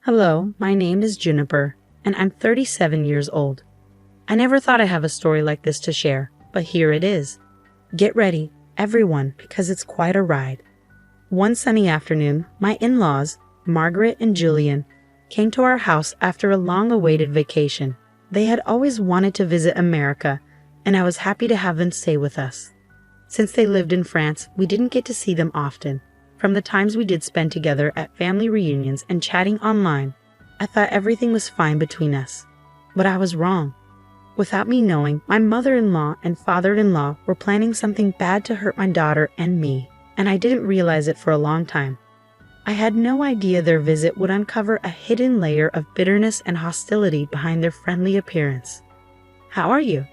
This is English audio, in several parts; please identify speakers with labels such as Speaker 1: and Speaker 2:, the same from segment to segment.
Speaker 1: Hello, my name is Juniper, and I'm 37 years old. I never thought I'd have a story like this to share, but here it is. Get ready, everyone, because it's quite a ride. One sunny afternoon, my in-laws, Margaret and Julian, came to our house after a long-awaited vacation. They had always wanted to visit America, and I was happy to have them stay with us. Since they lived in France, we didn't get to see them often. From the times we did spend together at family reunions and chatting online, I thought everything was fine between us. But I was wrong. Without me knowing, my mother-in-law and father-in-law were planning something bad to hurt my daughter and me, and I didn't realize it for a long time. I had no idea their visit would uncover a hidden layer of bitterness and hostility behind their friendly appearance. "How are you?"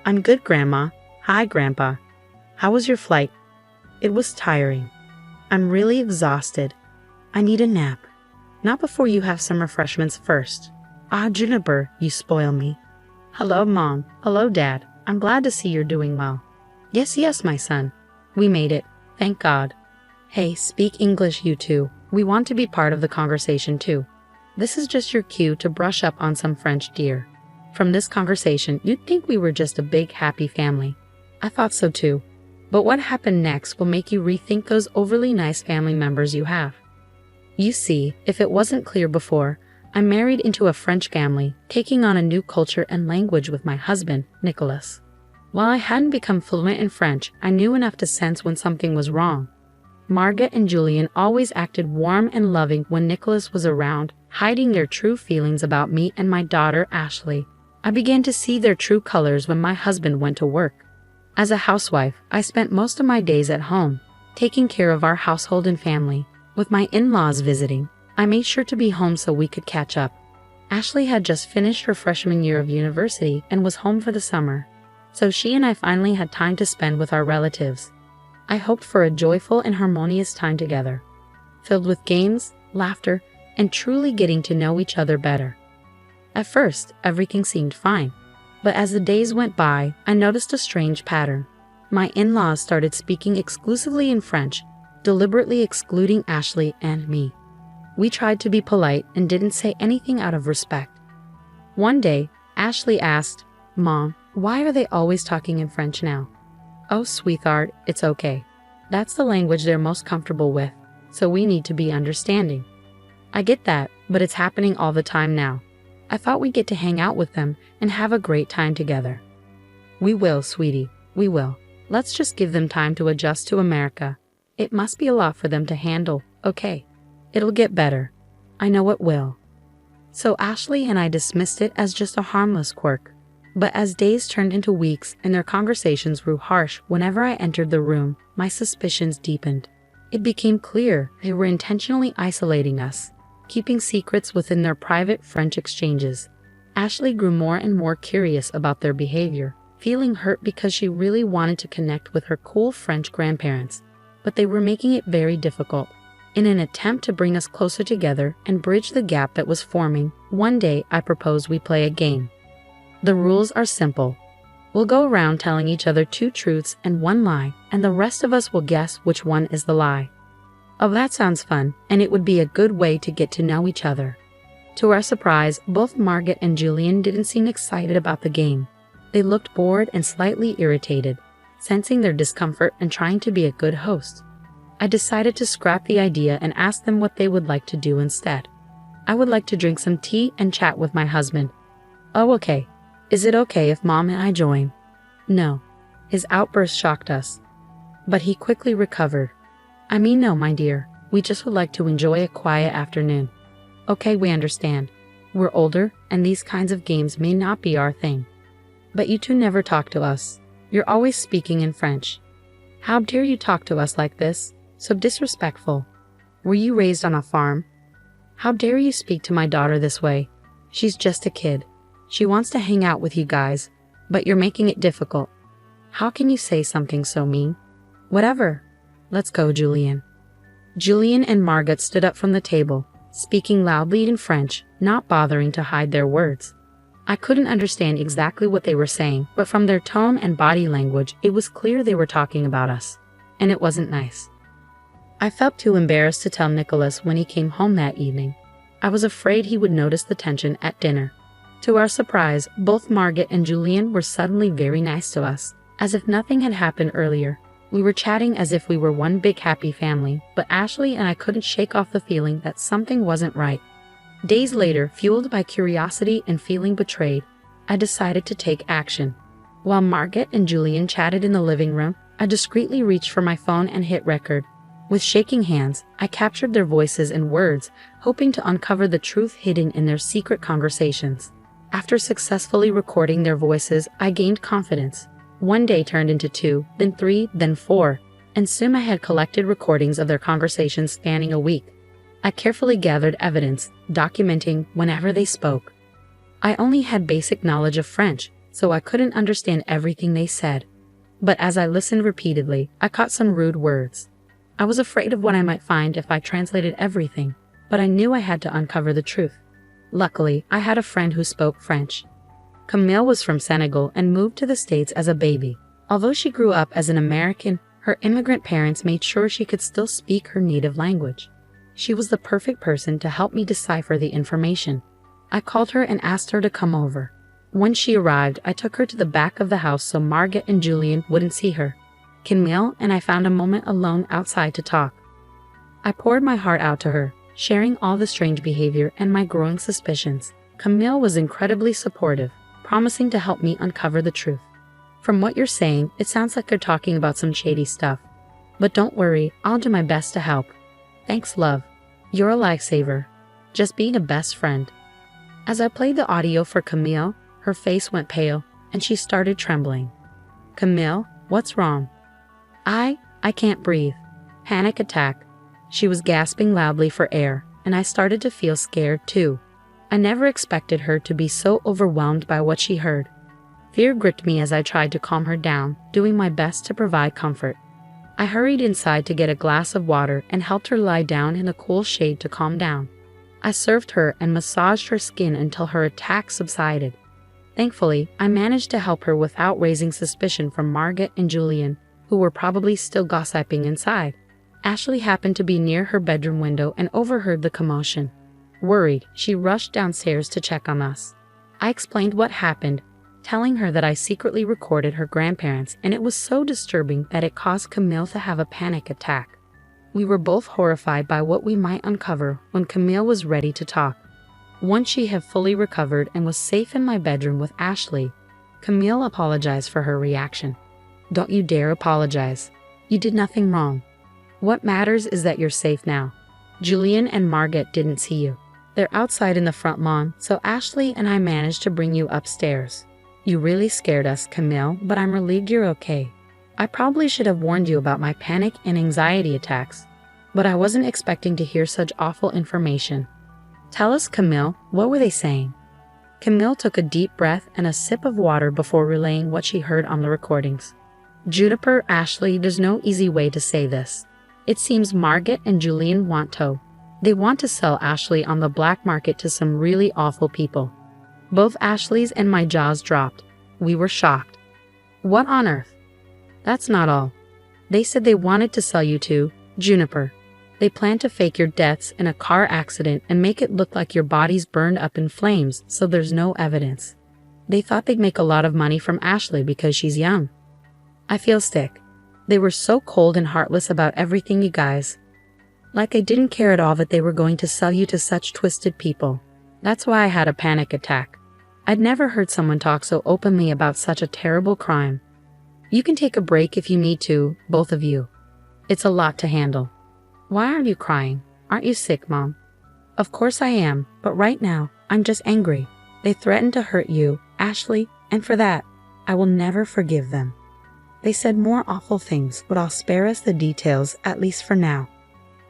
Speaker 1: "I'm good, Grandma." "Hi, Grandpa." "How was your flight?" "It was tiring." "I'm really exhausted. I need a nap." "Not before you have some refreshments first." "Ah, Juniper, you spoil me." "Hello, Mom." "Hello, Dad. I'm glad to see you're doing well." Yes, my son. We made it. Thank God." "Hey, speak English, you two. We want to be part of the conversation too. This is just your cue to brush up on some French, dear." From this conversation, you'd think we were just a big, happy family. I thought so too. But what happened next will make you rethink those overly nice family members you have. You see, if it wasn't clear before, I'm married into a French family, taking on a new culture and language with my husband, Nicholas. While I hadn't become fluent in French, I knew enough to sense when something was wrong. Margaret and Julian always acted warm and loving when Nicholas was around, hiding their true feelings about me and my daughter, Ashley. I began to see their true colors when my husband went to work. As a housewife, I spent most of my days at home, taking care of our household and family. With my in-laws visiting, I made sure to be home so we could catch up. Ashley had just finished her freshman year of university and was home for the summer, so she and I finally had time to spend with our relatives. I hoped for a joyful and harmonious time together, filled with games, laughter, and truly getting to know each other better. At first, everything seemed fine. But as the days went by, I noticed a strange pattern. My in-laws started speaking exclusively in French, deliberately excluding Ashley and me. We tried to be polite and didn't say anything out of respect. One day, Ashley asked, "Mom, why are they always talking in French now?" "Oh, sweetheart, it's okay. That's the language they're most comfortable with, so we need to be understanding." "I get that, but it's happening all the time now. I thought we'd get to hang out with them and have a great time together." "We will, sweetie, we will. Let's just give them time to adjust to America. It must be a lot for them to handle, okay? It'll get better. I know it will." So Ashley and I dismissed it as just a harmless quirk. But as days turned into weeks and their conversations grew harsh whenever I entered the room, my suspicions deepened. It became clear they were intentionally isolating us, keeping secrets within their private French exchanges. Ashley grew more and more curious about their behavior, feeling hurt because she really wanted to connect with her cool French grandparents, but they were making it very difficult. In an attempt to bring us closer together and bridge the gap that was forming, one day I proposed we play a game. The rules are simple. We'll go around telling each other 2 truths and 1 lie, and the rest of us will guess which one is the lie. Oh, that sounds fun, and it would be a good way to get to know each other. To our surprise, both Margaret and Julian didn't seem excited about the game. They looked bored and slightly irritated, sensing their discomfort and trying to be a good host. I decided to scrap the idea and ask them what they would like to do instead. "I would like to drink some tea and chat with my husband." "Oh, okay. Is it okay if Mom and I join?" "No." His outburst shocked us, but he quickly recovered. "I mean, no, my dear. We just would like to enjoy a quiet afternoon." "Okay, we understand. We're older, and these kinds of games may not be our thing. But you two never talk to us. You're always speaking in French. How dare you talk to us like this? So disrespectful. Were you raised on a farm? How dare you speak to my daughter this way? She's just a kid. She wants to hang out with you guys, but you're making it difficult. How can you say something so mean?" "Whatever. Let's go, Julian." Julian and Margaret stood up from the table, speaking loudly in French, not bothering to hide their words. I couldn't understand exactly what they were saying, but from their tone and body language, it was clear they were talking about us, and it wasn't nice. I felt too embarrassed to tell Nicholas when he came home that evening. I was afraid he would notice the tension at dinner. To our surprise, both Margaret and Julian were suddenly very nice to us, as if nothing had happened earlier. We were chatting as if we were one big happy family, but Ashley and I couldn't shake off the feeling that something wasn't right. Days later, fueled by curiosity and feeling betrayed, I decided to take action. While Margaret and Julian chatted in the living room, I discreetly reached for my phone and hit record. With shaking hands, I captured their voices and words, hoping to uncover the truth hidden in their secret conversations. After successfully recording their voices, I gained confidence. One day turned into 2, then 3, then 4, and soon I had collected recordings of their conversations spanning a week. I carefully gathered evidence, documenting whenever they spoke. I only had basic knowledge of French, so I couldn't understand everything they said. But as I listened repeatedly, I caught some rude words. I was afraid of what I might find if I translated everything, but I knew I had to uncover the truth. Luckily, I had a friend who spoke French. Camille was from Senegal and moved to the States as a baby. Although she grew up as an American, her immigrant parents made sure she could still speak her native language. She was the perfect person to help me decipher the information. I called her and asked her to come over. When she arrived, I took her to the back of the house so Margaret and Julian wouldn't see her. Camille and I found a moment alone outside to talk. I poured my heart out to her, sharing all the strange behavior and my growing suspicions. Camille was incredibly supportive, promising to help me uncover the truth. From what you're saying, it sounds like you're talking about some shady stuff. But don't worry, I'll do my best to help. Thanks, love. You're a lifesaver. Just being a best friend. As I played the audio for Camille, her face went pale, and she started trembling. Camille, what's wrong? I can't breathe. Panic attack. She was gasping loudly for air, and I started to feel scared too. I never expected her to be so overwhelmed by what she heard. Fear gripped me as I tried to calm her down, doing my best to provide comfort. I hurried inside to get a glass of water and helped her lie down in the cool shade to calm down. I served her and massaged her skin until her attack subsided. Thankfully, I managed to help her without raising suspicion from Margaret and Julian, who were probably still gossiping inside. Ashley happened to be near her bedroom window and overheard the commotion. Worried, she rushed downstairs to check on us. I explained what happened, telling her that I secretly recorded her grandparents and it was so disturbing that it caused Camille to have a panic attack. We were both horrified by what we might uncover when Camille was ready to talk. Once she had fully recovered and was safe in my bedroom with Ashley, Camille apologized for her reaction. Don't you dare apologize. You did nothing wrong. What matters is that you're safe now. Julian and Margaret didn't see you. They're outside in the front lawn, so Ashley and I managed to bring you upstairs. You really scared us, Camille, but I'm relieved you're okay. I probably should have warned you about my panic and anxiety attacks, but I wasn't expecting to hear such awful information. Tell us, Camille, what were they saying? Camille took a deep breath and a sip of water before relaying what she heard on the recordings. Juniper, Ashley, there's no easy way to say this. It seems Margaret and Julian want to. They want to sell Ashley on the black market to some really awful people. Both Ashley's and my jaws dropped. We were shocked. What on earth? That's not all. They said they wanted to sell you to Juniper. They plan to fake your deaths in a car accident and make it look like your body's burned up in flames so there's no evidence. They thought they'd make a lot of money from Ashley because she's young. I feel sick. They were so cold and heartless about everything, you guys. Like I didn't care at all that they were going to sell you to such twisted people. That's why I had a panic attack. I'd never heard someone talk so openly about such a terrible crime. You can take a break if you need to, both of you. It's a lot to handle. Why are you crying? Aren't you sick, Mom? Of course I am, but right now, I'm just angry. They threatened to hurt you, Ashley, and for that, I will never forgive them. They said more awful things, but I'll spare us the details, at least for now.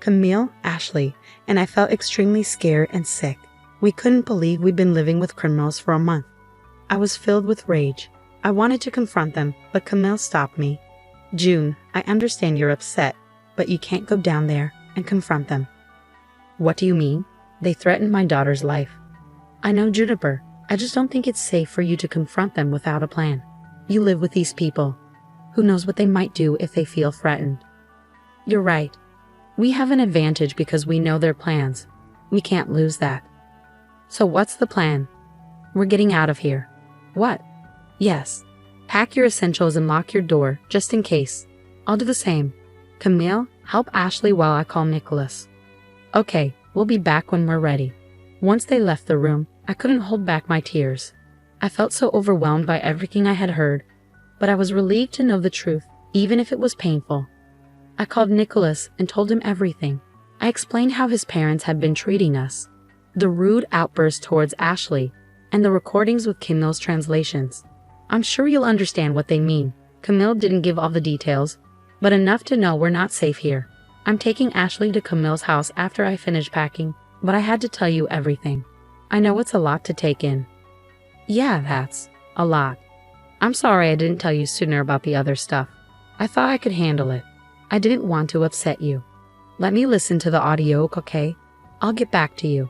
Speaker 1: Camille, Ashley, and I felt extremely scared and sick. We couldn't believe we'd been living with criminals for a month. I was filled with rage. I wanted to confront them, but Camille stopped me. June, I understand you're upset, but you can't go down there and confront them. What do you mean? They threatened my daughter's life. I know, Juniper. I just don't think it's safe for you to confront them without a plan. You live with these people. Who knows what they might do if they feel threatened? You're right. We have an advantage because we know their plans. We can't lose that. So what's the plan? We're getting out of here. What? Yes. Pack your essentials and lock your door, just in case. I'll do the same. Camille, help Ashley while I call Nicholas. Okay, we'll be back when we're ready. Once they left the room, I couldn't hold back my tears. I felt so overwhelmed by everything I had heard, but I was relieved to know the truth, even if it was painful. I called Nicholas and told him everything. I explained how his parents had been treating us, the rude outburst towards Ashley, and the recordings with Camille's translations. I'm sure you'll understand what they mean. Camille didn't give all the details, but enough to know we're not safe here. I'm taking Ashley to Camille's house after I finish packing, but I had to tell you everything. I know it's a lot to take in. Yeah, that's a lot. I'm sorry I didn't tell you sooner about the other stuff. I thought I could handle it. I didn't want to upset you. Let me listen to the audio, okay? I'll get back to you.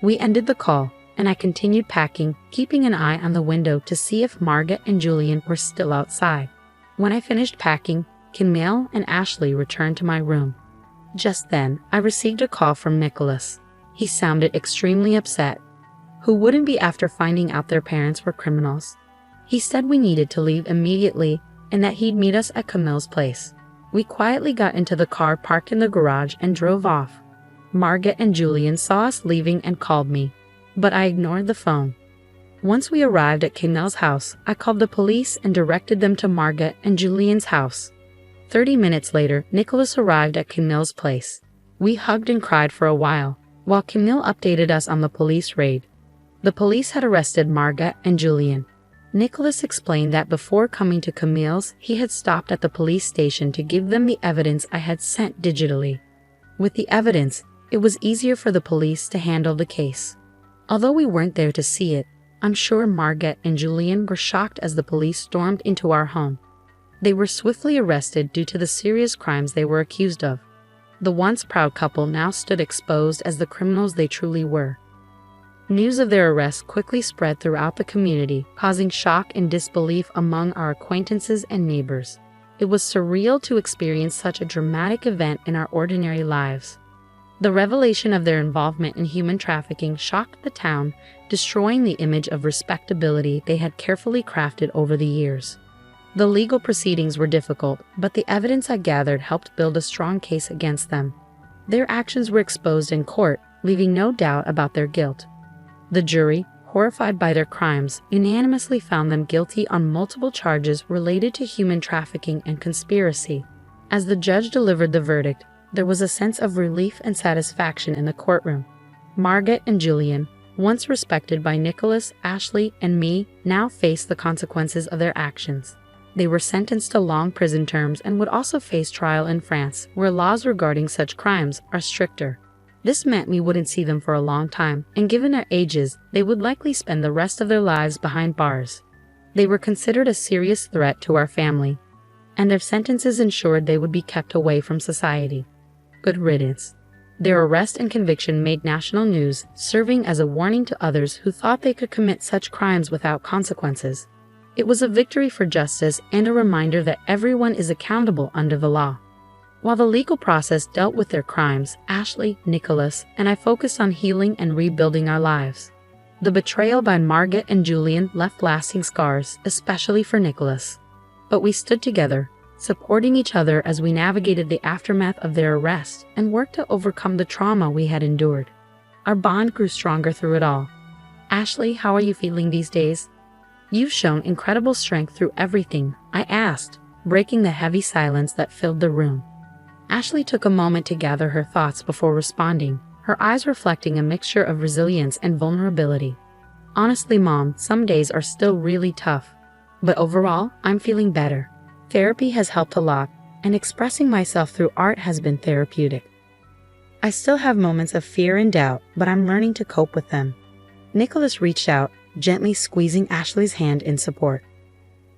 Speaker 1: We ended the call, and I continued packing, keeping an eye on the window to see if Margaret and Julian were still outside. When I finished packing, Camille and Ashley returned to my room. Just then, I received a call from Nicholas. He sounded extremely upset. Who wouldn't be after finding out their parents were criminals? He said we needed to leave immediately and that he'd meet us at Camille's place. We quietly got into the car parked in the garage and drove off. Margaret and Julian saw us leaving and called me, but I ignored the phone. Once we arrived at Camille's house, I called the police and directed them to Margaret and Julian's house. 30 minutes later, Nicholas arrived at Camille's place. We hugged and cried for a while Camille updated us on the police raid. The police had arrested Margaret and Julian. Nicholas explained that before coming to Camille's, he had stopped at the police station to give them the evidence I had sent digitally. With the evidence, it was easier for the police to handle the case. Although we weren't there to see it, I'm sure Margaret and Julian were shocked as the police stormed into our home. They were swiftly arrested due to the serious crimes they were accused of. The once proud couple now stood exposed as the criminals they truly were. News of their arrest quickly spread throughout the community, causing shock and disbelief among our acquaintances and neighbors. It was surreal to experience such a dramatic event in our ordinary lives. The revelation of their involvement in human trafficking shocked the town, destroying the image of respectability they had carefully crafted over the years. The legal proceedings were difficult, but the evidence I gathered helped build a strong case against them. Their actions were exposed in court, leaving no doubt about their guilt. The jury, horrified by their crimes, unanimously found them guilty on multiple charges related to human trafficking and conspiracy. As the judge delivered the verdict, there was a sense of relief and satisfaction in the courtroom. Margaret and Julian, once respected by Nicholas, Ashley, and me, now faced the consequences of their actions. They were sentenced to long prison terms and would also face trial in France, where laws regarding such crimes are stricter. This meant we wouldn't see them for a long time, and given their ages, they would likely spend the rest of their lives behind bars. They were considered a serious threat to our family, and their sentences ensured they would be kept away from society. Good riddance. Their arrest and conviction made national news, serving as a warning to others who thought they could commit such crimes without consequences. It was a victory for justice and a reminder that everyone is accountable under the law. While the legal process dealt with their crimes, Ashley, Nicholas, and I focused on healing and rebuilding our lives. The betrayal by Margaret and Julian left lasting scars, especially for Nicholas. But we stood together, supporting each other as we navigated the aftermath of their arrest and worked to overcome the trauma we had endured. Our bond grew stronger through it all. Ashley, how are you feeling these days? You've shown incredible strength through everything, I asked, breaking the heavy silence that filled the room. Ashley took a moment to gather her thoughts before responding, her eyes reflecting a mixture of resilience and vulnerability. Honestly, Mom, some days are still really tough, but overall, I'm feeling better. Therapy has helped a lot, and expressing myself through art has been therapeutic. I still have moments of fear and doubt, but I'm learning to cope with them. Nicholas reached out, gently squeezing Ashley's hand in support.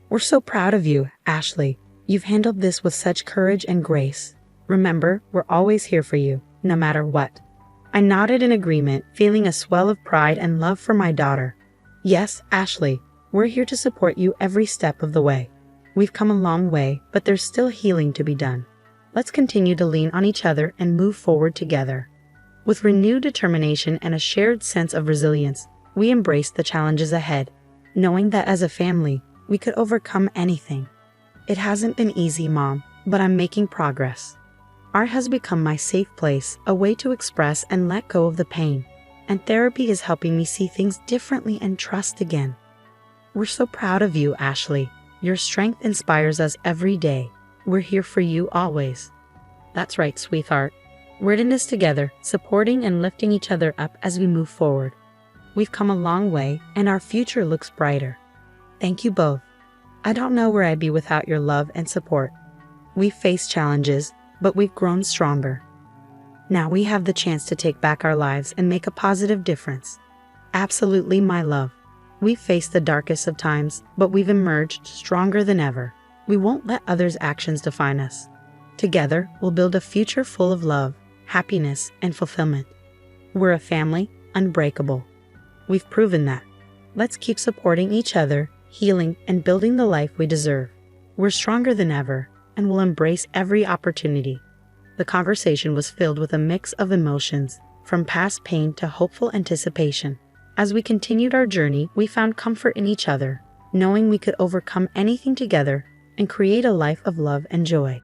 Speaker 1: We're so proud of you, Ashley. You've handled this with such courage and grace. Remember, we're always here for you, no matter what. I nodded in agreement, feeling a swell of pride and love for my daughter. Yes, Ashley, we're here to support you every step of the way. We've come a long way, but there's still healing to be done. Let's continue to lean on each other and move forward together. With renewed determination and a shared sense of resilience, we embraced the challenges ahead, knowing that as a family, we could overcome anything. It hasn't been easy, Mom, but I'm making progress. Art has become my safe place, a way to express and let go of the pain, and therapy is helping me see things differently and trust again. We're so proud of you, Ashley. Your strength inspires us every day. We're here for you always. That's right, sweetheart. We're in this together, supporting and lifting each other up as we move forward. We've come a long way, and our future looks brighter. Thank you both. I don't know where I'd be without your love and support. We've faced challenges, but we've grown stronger. Now we have the chance to take back our lives and make a positive difference. Absolutely, my love. We've faced the darkest of times, but we've emerged stronger than ever. We won't let others' actions define us. Together, we'll build a future full of love, happiness, and fulfillment. We're a family, unbreakable. We've proven that. Let's keep supporting each other, healing, and building the life we deserve. We're stronger than ever, and will embrace every opportunity. The conversation was filled with a mix of emotions, from past pain to hopeful anticipation. As we continued our journey, we found comfort in each other, knowing we could overcome anything together and create a life of love and joy.